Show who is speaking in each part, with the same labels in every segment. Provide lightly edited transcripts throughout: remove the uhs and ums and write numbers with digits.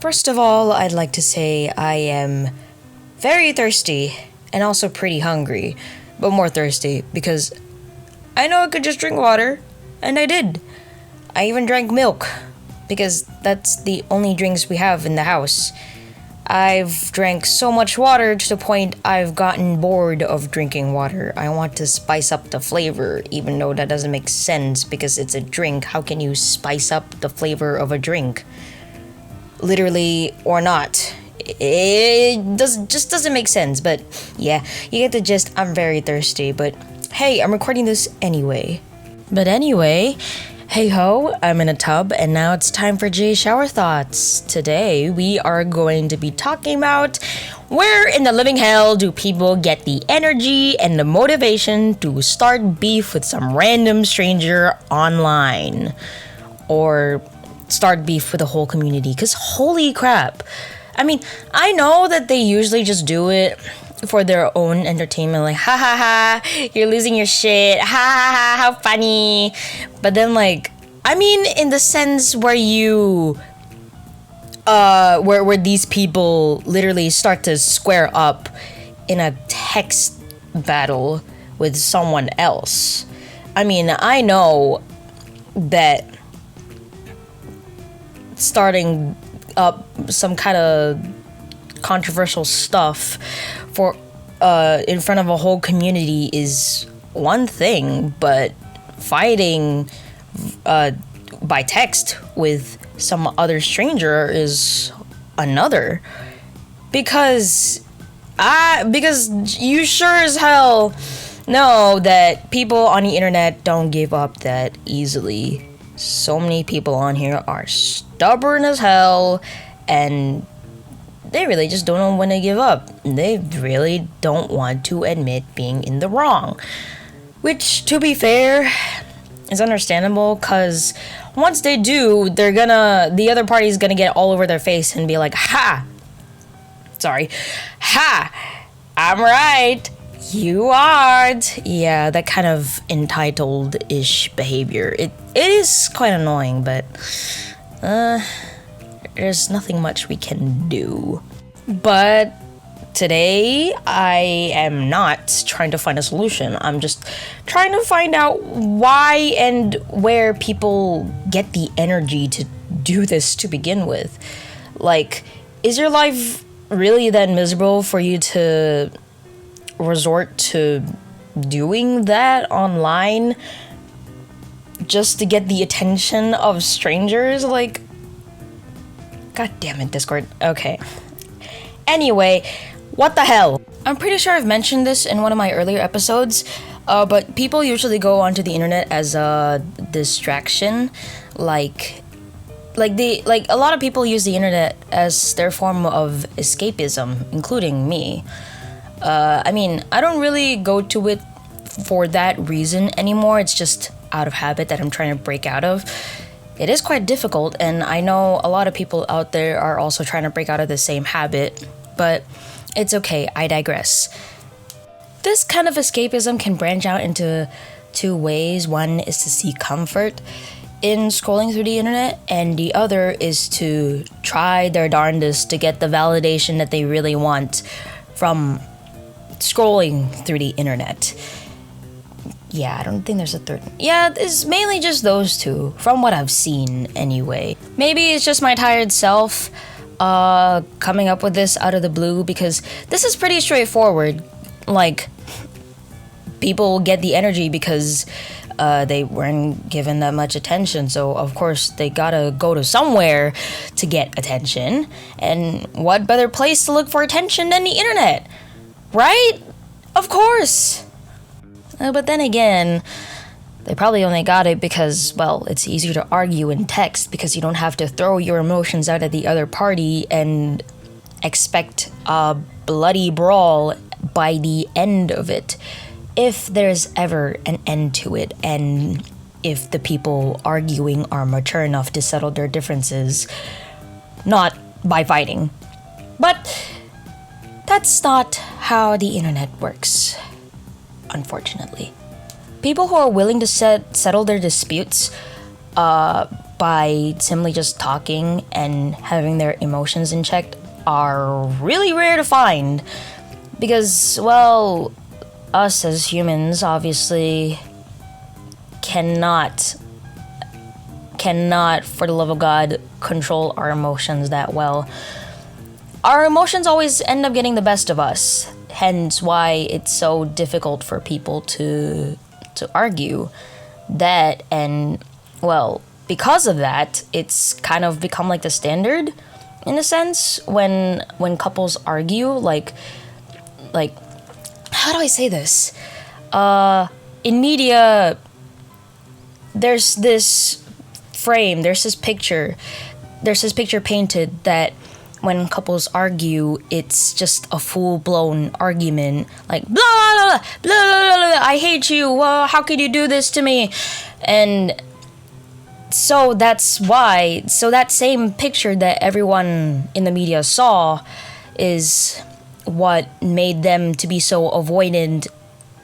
Speaker 1: First of all, I'd like to say I am very thirsty and also pretty hungry, but more thirsty because I know I could just drink water, and I did. I even drank milk because that's the only drinks we have in the house. I've drank so much water to the point I've gotten bored of drinking water. I want to spice up the flavor, even though that doesn't make sense because it's a drink. How can you spice up the flavor of a drink? Literally or not. It just doesn't make sense, but yeah, you get the gist. I'm very thirsty, but hey, I'm recording this anyway. But anyway, hey ho, I'm in a tub, and now it's time for Jay's Shower Thoughts. Today, we are going to be talking about where in the living hell do people get the energy and the motivation to start beef with some random stranger online. Or start beef with the whole community, because holy crap. I mean, I know that they usually just do it for their own entertainment, like, ha ha ha, you're losing your shit, ha ha ha, how funny. But then, like, I mean, in the sense where you, where these people literally start to square up in a text battle with someone else. I mean, I know that starting up some kind of controversial stuff for in front of a whole community is one thing, but fighting by text with some other stranger is another. Because you sure as hell know that people on the internet don't give up that easily. So many people on here are stubborn as hell, and they really just don't know when to give up. They really don't want to admit being in the wrong. Which, to be fair, is understandable, because once they do, the other party's gonna get all over their face and be like, ha! I'm right! You aren't! Yeah, that kind of entitled-ish behavior. It is quite annoying, but there's nothing much we can do. But today, I am not trying to find a solution. I'm just trying to find out why and where people get the energy to do this to begin with. Like, is your life really that miserable for you to resort to doing that online just to get the attention of strangers? Like, god damn it, Discord. Okay. Anyway, what the hell? I'm pretty sure I've mentioned this in one of my earlier episodes, but people usually go onto the internet as a distraction. Like a lot of people use the internet as their form of escapism, including me. I mean, I don't really go to it for that reason anymore. It's just out of habit that I'm trying to break out of. It is quite difficult, and I know a lot of people out there are also trying to break out of the same habit, but it's okay, I digress. This kind of escapism can branch out into two ways. One is to seek comfort in scrolling through the internet, and the other is to try their darndest to get the validation that they really want from scrolling through the internet. Yeah, I don't think there's a third. Yeah, it's mainly just those two, from what I've seen anyway. Maybe it's just my tired self coming up with this out of the blue, because this is pretty straightforward. Like, people get the energy because they weren't given that much attention, so of course they gotta go to somewhere to get attention. And what better place to look for attention than the internet? Right? Of course! But then again, they probably only got it because, well, it's easier to argue in text because you don't have to throw your emotions out at the other party and expect a bloody brawl by the end of it. If there's ever an end to it, and if the people arguing are mature enough to settle their differences, not by fighting. But that's not how the internet works, unfortunately. People who are willing to settle their disputes by simply just talking and having their emotions in check are really rare to find. Because, well, us as humans obviously cannot, for the love of God, control our emotions that well. Our emotions always end up getting the best of us, hence why it's so difficult for people to argue that. And, well, because of that, it's kind of become like the standard in a sense when couples argue, like how do I say this? In media, there's this frame, there's this picture painted that when couples argue, it's just a full-blown argument, like blah blah blah blah blah, blah, I hate you, how could you do this to me? And so that's why, that same picture that everyone in the media saw is what made them to be so avoidant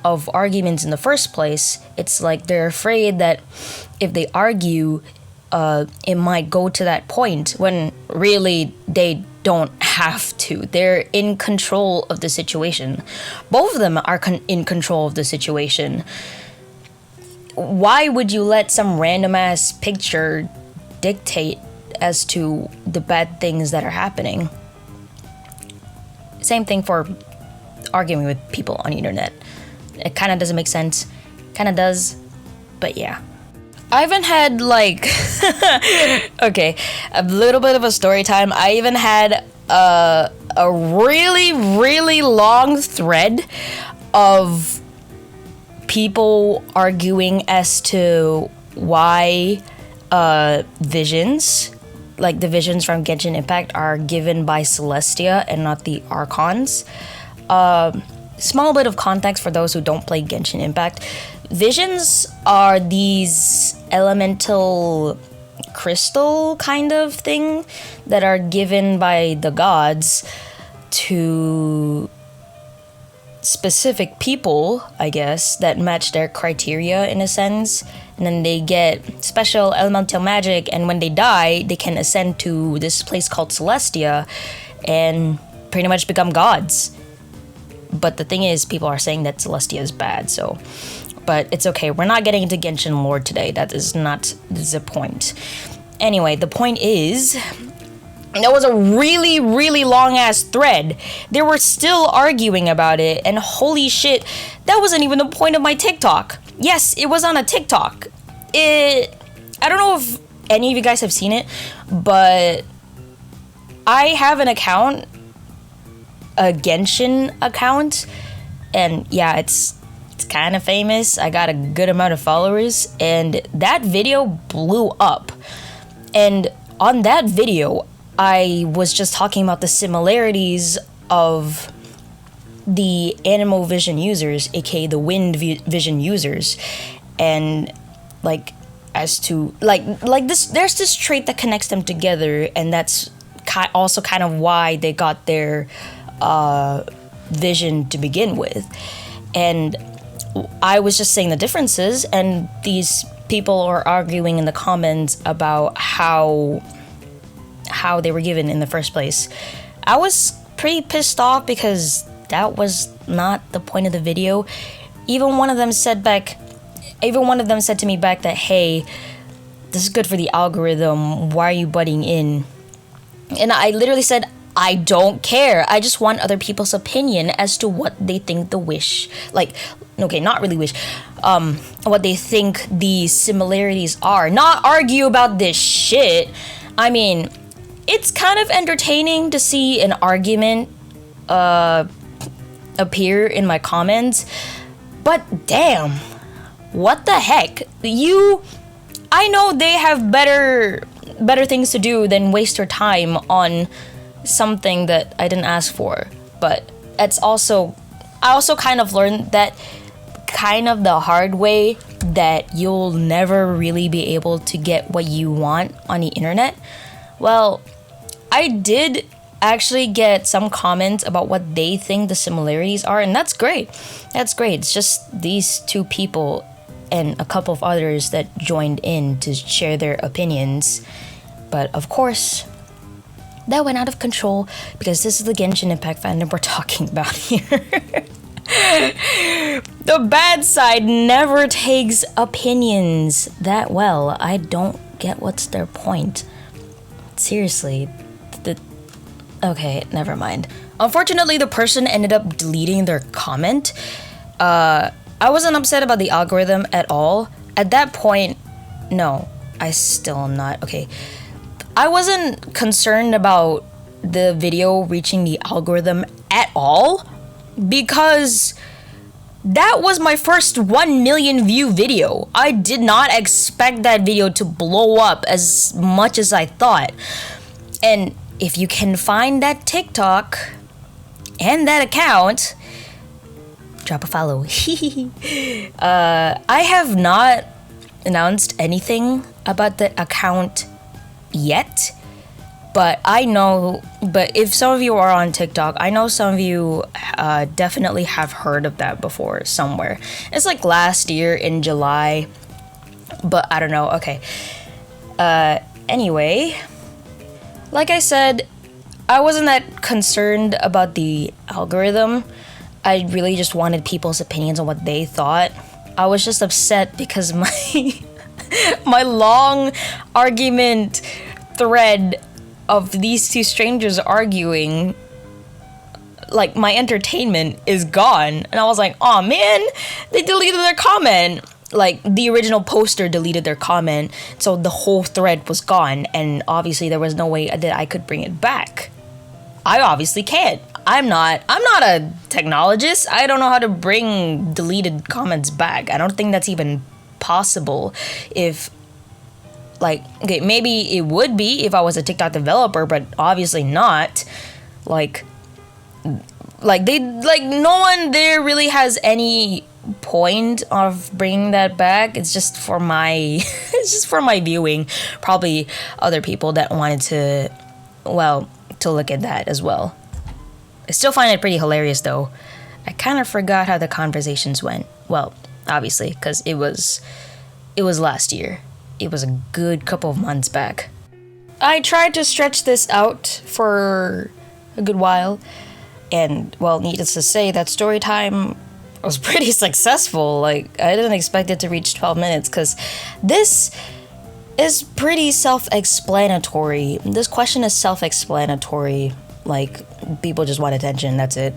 Speaker 1: of arguments in the first place. It's like they're afraid that if they argue, it might go to that point, when really they don't have to. They're in control of the situation. Both of them are in control of the situation. Why would you let some random ass picture dictate as to the bad things that are happening? Same thing for arguing with people on the internet. It kind of doesn't make sense. Kind of does, but yeah. I even had okay, a little bit of a story time. I even had a really, really long thread of people arguing as to why visions, like the visions from Genshin Impact, are given by Celestia and not the Archons. Small bit of context for those who don't play Genshin Impact. Visions are these elemental crystal kind of thing that are given by the gods to specific people, I guess, that match their criteria in a sense. And then they get special elemental magic, and when they die, they can ascend to this place called Celestia and pretty much become gods. But the thing is, people are saying that Celestia is bad, so... But it's okay, we're not getting into Genshin lore today. That is not the point. Anyway, the point is, that was a really, really long-ass thread. They were still arguing about it, and holy shit, that wasn't even the point of my TikTok. Yes, it was on a TikTok. I don't know if any of you guys have seen it, but I have an account, a Genshin account, and yeah, it's kind of famous. I got a good amount of followers, and that video blew up. And on that video, I was just talking about the similarities of the animal vision users, aka the wind vision users, and like as to like this, there's this trait that connects them together, and that's also kind of why they got their vision to begin with. And I was just saying the differences, and these people are arguing in the comments about how they were given in the first place. I was pretty pissed off because that was not the point of the video. Even one of them said to me back that, hey, this is good for the algorithm, why are you butting in? And I literally said, I don't care. I just want other people's opinion as to what they think the wish, like, okay, not really wish, what they think the similarities are. Not argue about this shit. I mean, it's kind of entertaining to see an argument appear in my comments, but damn, what the heck? I know they have better things to do than waste their time on something that I didn't ask for. But I also kind of learned that kind of the hard way, that you'll never really be able to get what you want on the internet. Well, I did actually get some comments about what they think the similarities are, and that's great. It's just these two people and a couple of others that joined in to share their opinions. But of course, that went out of control because this is the Genshin Impact fandom we're talking about here. The bad side never takes opinions that well. I don't get what's their point. Seriously. Okay, never mind. Unfortunately, the person ended up deleting their comment. I wasn't upset about the algorithm at all. At that point, no, I still am not. Okay. I wasn't concerned about the video reaching the algorithm at all because that was my first 1 million view video. I did not expect that video to blow up as much as I thought. And if you can find that TikTok and that account, drop a follow. I have not announced anything about the account yet, but if some of you are on TikTok, I know some of you definitely have heard of that before somewhere. It's like last year in July, but I don't know. Okay. Anyway, like I said, I wasn't that concerned about the algorithm. I really just wanted people's opinions on what they thought. I was just upset because my long argument thread of these two strangers arguing, like, my entertainment is gone. And I was like, oh man, they deleted their comment. Like, the original poster deleted their comment, so the whole thread was gone, and obviously there was no way that I could bring it back. I obviously can't. I'm not a technologist. I don't know how to bring deleted comments back. I don't think that's even possible. If, like, okay, maybe it would be if I was a TikTok developer, but obviously not. Like no one there really has any point of bringing that back. It's just for my viewing. Probably other people that wanted to look at that as well. I still find it pretty hilarious though. I kind of forgot how the conversations went. Well, obviously, because it was last year. It was a good couple of months back. I tried to stretch this out for a good while, and, well, needless to say, that story time was pretty successful. Like, I didn't expect it to reach 12 minutes, because this is pretty self-explanatory. This question is self-explanatory. Like, people just want attention, that's it.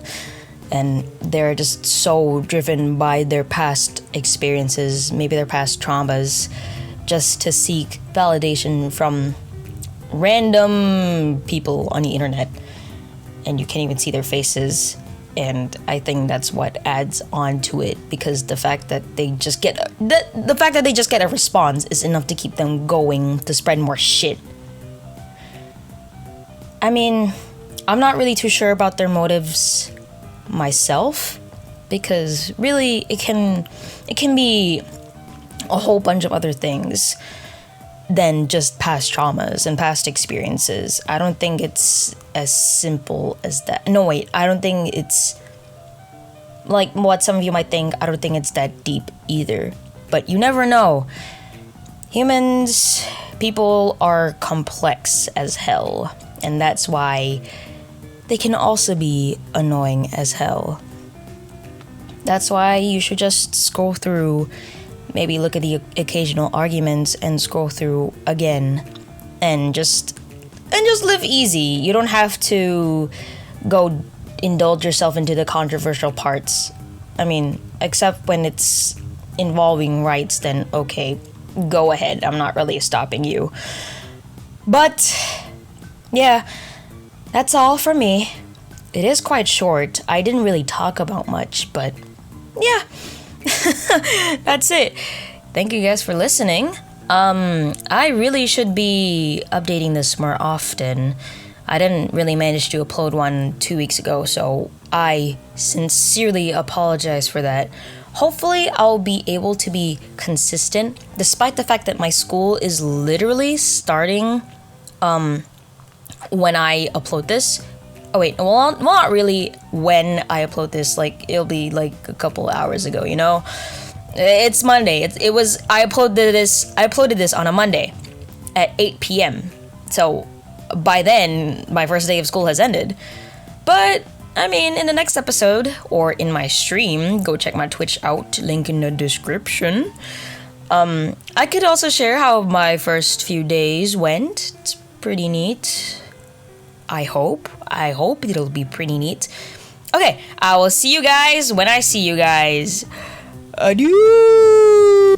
Speaker 1: And they're just so driven by their past experiences, maybe their past traumas, just to seek validation from random people on the internet. And you can't even see their faces. And I think that's what adds on to it, because the fact that they just get a response is enough to keep them going to spread more shit. I mean, I'm not really too sure about their motives myself, because really it can be a whole bunch of other things than just past traumas and past experiences. I don't think it's as simple as that. No, wait, I don't think it's like what some of you might think. I don't think it's that deep either, but you never know. People are complex as hell, and that's why they can also be annoying as hell. That's why you should just scroll through, maybe look at the occasional arguments and scroll through again, and just live easy. You don't have to go indulge yourself into the controversial parts. I mean, except when it's involving rights, then okay, go ahead. I'm not really stopping you. But yeah, that's all for me. It is quite short. I didn't really talk about much, but yeah. That's it. Thank you guys for listening. I really should be updating this more often. I didn't really manage to upload one 2 weeks ago, so I sincerely apologize for that. Hopefully I'll be able to be consistent, despite the fact that my school is literally starting when I upload this. Oh wait, well, not really when I upload this, like, it'll be like a couple hours ago, you know? It's Monday. It was. I uploaded this on a Monday at 8 p.m. So by then, my first day of school has ended. But I mean, in the next episode or in my stream, go check my Twitch out. Link in the description. I could also share how my first few days went. It's pretty neat. I hope it'll be pretty neat. Okay, I will see you guys when I see you guys. Adieu.